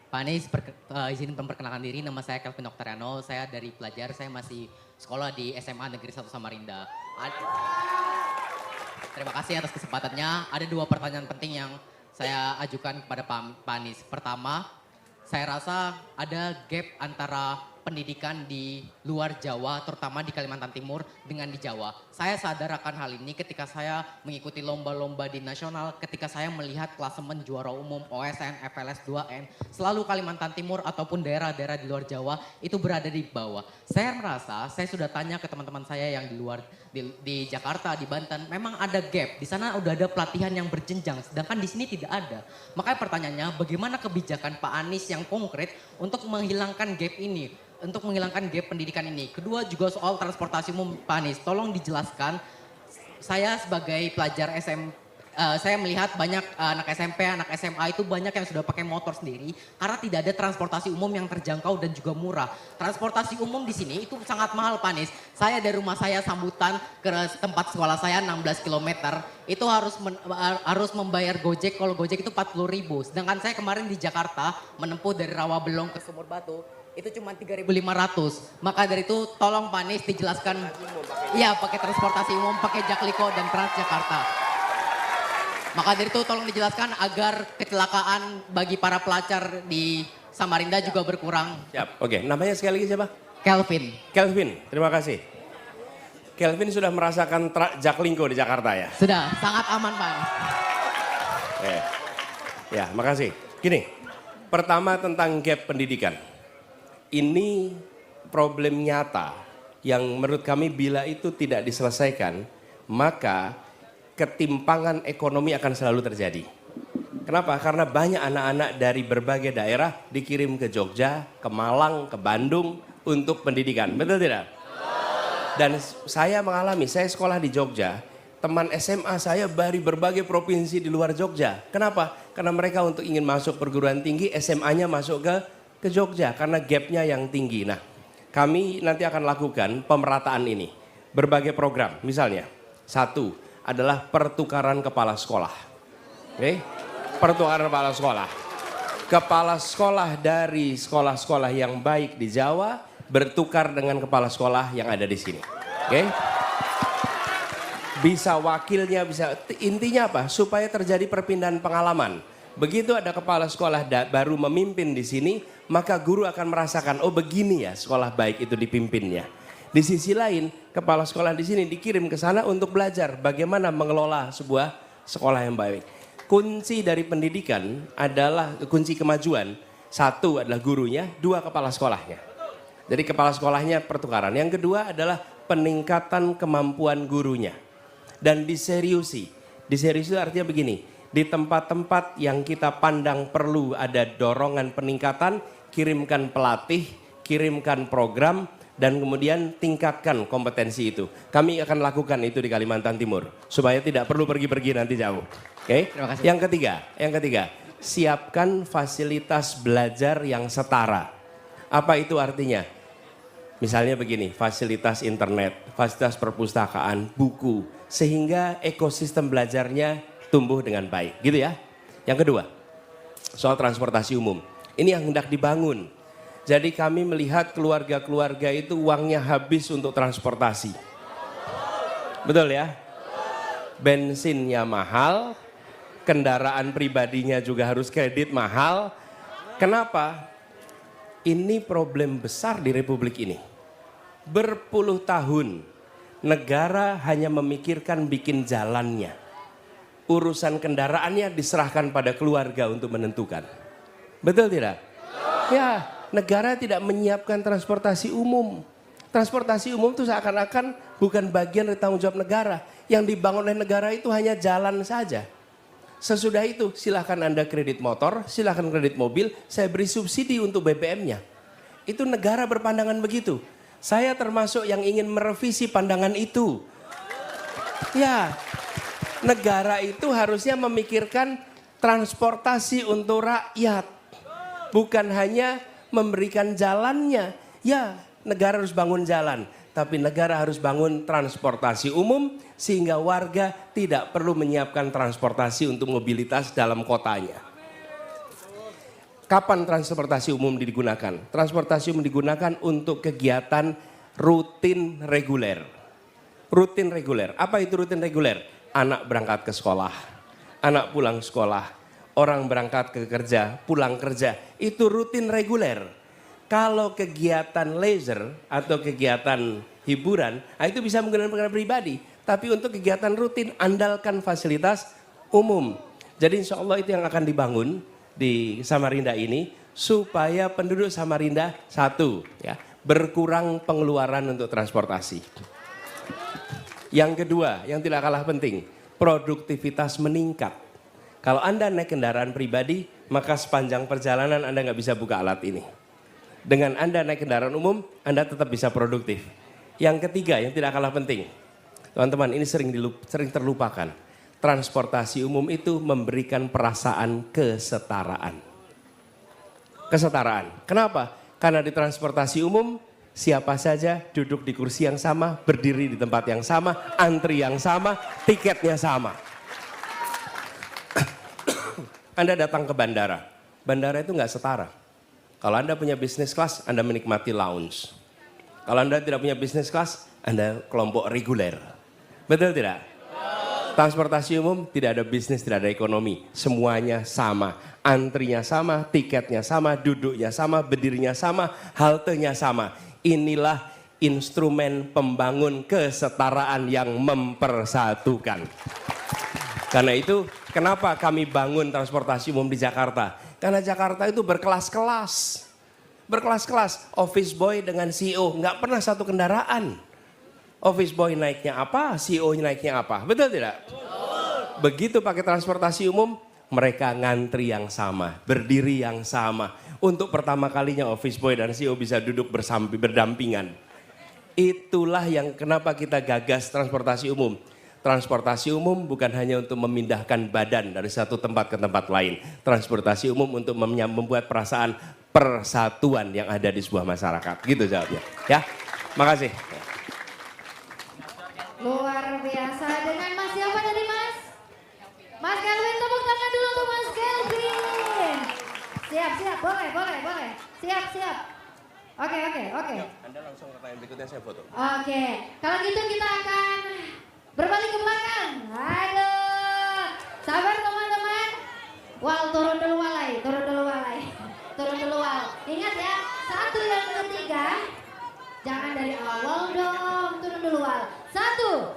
Pak Anies, izin memperkenalkan diri, nama saya Kelvin Oktaviano, saya dari pelajar, saya masih sekolah di SMA Negeri 1 Samarinda. Terima kasih atas kesempatannya. Ada dua pertanyaan penting yang saya ajukan kepada Pak Anies. Pertama, saya rasa ada gap antara pendidikan di luar Jawa, terutama di Kalimantan Timur dengan di Jawa. Saya sadar akan hal ini ketika saya mengikuti lomba-lomba di nasional, ketika saya melihat klasemen juara umum OSN, FLS 2N, selalu Kalimantan Timur ataupun daerah-daerah di luar Jawa itu berada di bawah. Saya merasa, saya sudah tanya ke teman-teman saya yang di luar, di Jakarta, di Banten, memang ada gap. Di sana udah ada pelatihan yang berjenjang, sedangkan di sini tidak ada. Makanya pertanyaannya, bagaimana kebijakan Pak Anies yang konkret untuk menghilangkan gap ini? Untuk menghilangkan gap pendidikan ini. Kedua juga soal transportasi umum, Pak Anies. Tolong dijelaskan, saya sebagai pelajar saya melihat banyak anak SMP, anak SMA itu banyak yang sudah pakai motor sendiri karena tidak ada transportasi umum yang terjangkau dan juga murah. Transportasi umum di sini itu sangat mahal, Pak Anies. Saya dari rumah saya Sambutan ke tempat sekolah saya 16 km itu harus membayar Gojek. Kalau Gojek itu 40.000. Sedangkan saya kemarin di Jakarta menempuh dari Rawabelong ke Sumur Batu itu cuma 3.500. Maka dari itu tolong Pak Anies dijelaskan. Iya, pakai transportasi umum, pakai Jakliko dan Transjakarta. Maka dari itu tolong dijelaskan agar kecelakaan bagi para pelajar di Samarinda juga berkurang. Siap, oke. Namanya sekali lagi siapa? Kelvin. Kelvin, terima kasih. Kelvin sudah merasakan Jaklingko di Jakarta ya? Sudah, sangat aman Pak Anies. Ya, makasih. Gini, pertama tentang gap pendidikan. Ini problem nyata yang menurut kami bila itu tidak diselesaikan, maka ketimpangan ekonomi akan selalu terjadi. Kenapa? Karena banyak anak-anak dari berbagai daerah dikirim ke Jogja, ke Malang, ke Bandung untuk pendidikan. Betul tidak? Dan saya mengalami, saya sekolah di Jogja, teman SMA saya dari berbagai provinsi di luar Jogja. Kenapa? Karena mereka untuk ingin masuk perguruan tinggi, SMA-nya masuk ke Jogja karena gapnya yang tinggi. Nah, kami nanti akan lakukan pemerataan ini. Berbagai program, misalnya. Satu adalah pertukaran kepala sekolah. Oke? Pertukaran kepala sekolah. Kepala sekolah dari sekolah-sekolah yang baik di Jawa bertukar dengan kepala sekolah yang ada di sini. Oke? Bisa wakilnya, bisa intinya apa? Supaya terjadi perpindahan pengalaman. Begitu ada kepala sekolah baru memimpin di sini, maka guru akan merasakan, oh begini ya sekolah baik itu dipimpinnya. Di sisi lain, kepala sekolah di sini dikirim ke sana untuk belajar bagaimana mengelola sebuah sekolah yang baik. Kunci dari pendidikan adalah, kunci kemajuan, satu adalah gurunya, dua kepala sekolahnya. Jadi kepala sekolahnya pertukaran. Yang kedua adalah peningkatan kemampuan gurunya. Dan diseriusi. Diseriusi artinya begini. Di tempat-tempat yang kita pandang perlu ada dorongan peningkatan, kirimkan pelatih, kirimkan program, dan kemudian tingkatkan kompetensi itu. Kami akan lakukan itu di Kalimantan Timur, supaya tidak perlu pergi-pergi nanti jauh. Oke? Terima kasih. Yang ketiga, siapkan fasilitas belajar yang setara. Apa itu artinya? Misalnya begini, fasilitas internet, fasilitas perpustakaan, buku, sehingga ekosistem belajarnya tumbuh dengan baik, gitu ya. Yang kedua, soal transportasi umum. Ini yang hendak dibangun. Jadi kami melihat keluarga-keluarga itu uangnya habis untuk transportasi. Betul ya? Bensinnya mahal, kendaraan pribadinya juga harus kredit mahal. Kenapa? Ini problem besar di Republik ini. Berpuluh tahun, negara hanya memikirkan bikin jalannya. Urusan kendaraannya diserahkan pada keluarga untuk menentukan. Betul tidak? Ya, negara tidak menyiapkan transportasi umum. Transportasi umum itu seakan-akan bukan bagian dari tanggung jawab negara. Yang dibangun oleh negara itu hanya jalan saja. Sesudah itu silahkan Anda kredit motor, silahkan kredit mobil, saya beri subsidi untuk BBM-nya. Itu negara berpandangan begitu. Saya termasuk yang ingin merevisi pandangan itu. Ya, negara itu harusnya memikirkan transportasi untuk rakyat. Bukan hanya memberikan jalannya. Ya, negara harus bangun jalan. Tapi negara harus bangun transportasi umum sehingga warga tidak perlu menyiapkan transportasi untuk mobilitas dalam kotanya. Kapan transportasi umum digunakan? Transportasi umum digunakan untuk kegiatan rutin reguler. Rutin reguler. Apa itu rutin reguler? Anak berangkat ke sekolah, anak pulang sekolah, orang berangkat ke kerja, pulang kerja. Itu rutin reguler. Kalau kegiatan leisure atau kegiatan hiburan, itu bisa menggunakan kendaraan pribadi. Tapi untuk kegiatan rutin, andalkan fasilitas umum. Jadi insya Allah itu yang akan dibangun di Samarinda ini, supaya penduduk Samarinda satu, ya, berkurang pengeluaran untuk transportasi. Yang kedua, yang tidak kalah penting, produktivitas meningkat. Kalau Anda naik kendaraan pribadi, maka sepanjang perjalanan Anda nggak bisa buka alat ini. Dengan Anda naik kendaraan umum, Anda tetap bisa produktif. Yang ketiga, yang tidak kalah penting, teman-teman, ini sering terlupakan. Transportasi umum itu memberikan perasaan kesetaraan. Kesetaraan. Kenapa? Karena di transportasi umum, siapa saja duduk di kursi yang sama, berdiri di tempat yang sama, antri yang sama, tiketnya sama. Anda datang ke bandara. Bandara itu nggak setara. Kalau Anda punya bisnis kelas, Anda menikmati lounge. Kalau Anda tidak punya bisnis kelas, Anda kelompok reguler. Betul tidak? Transportasi umum tidak ada bisnis, tidak ada ekonomi. Semuanya sama. Antrinya sama, tiketnya sama, duduknya sama, berdirinya sama, haltenya sama. Inilah instrumen pembangun kesetaraan yang mempersatukan. Karena itu, kenapa kami bangun transportasi umum di Jakarta? Karena Jakarta itu berkelas-kelas. Berkelas-kelas, office boy dengan CEO, nggak pernah satu kendaraan. Office boy naiknya apa, CEO naiknya apa, betul tidak? Betul. Begitu pakai transportasi umum, mereka ngantri yang sama, berdiri yang sama. Untuk pertama kalinya office boy dan CEO bisa duduk berdampingan. Itulah yang kenapa kita gagas transportasi umum. Transportasi umum bukan hanya untuk memindahkan badan dari satu tempat ke tempat lain. Transportasi umum untuk membuat perasaan persatuan yang ada di sebuah masyarakat. Gitu jawabnya. Ya, makasih. Luar biasa. Dengan Mas siapa tadi Mas? Mas Kelvin, tepuk tangan dulu untuk Mas Kelvin. Siap, boleh. Siap. Oke. Anda langsung pertanyaan berikutnya, saya foto. Oke, kalau gitu kita akan berbalik ke belakang. Aduh, sabar teman-teman. Wal, turun dulu walai. Ingat ya, satu yang ketiga. Jangan dari awal dong, turun dulu wal. 1,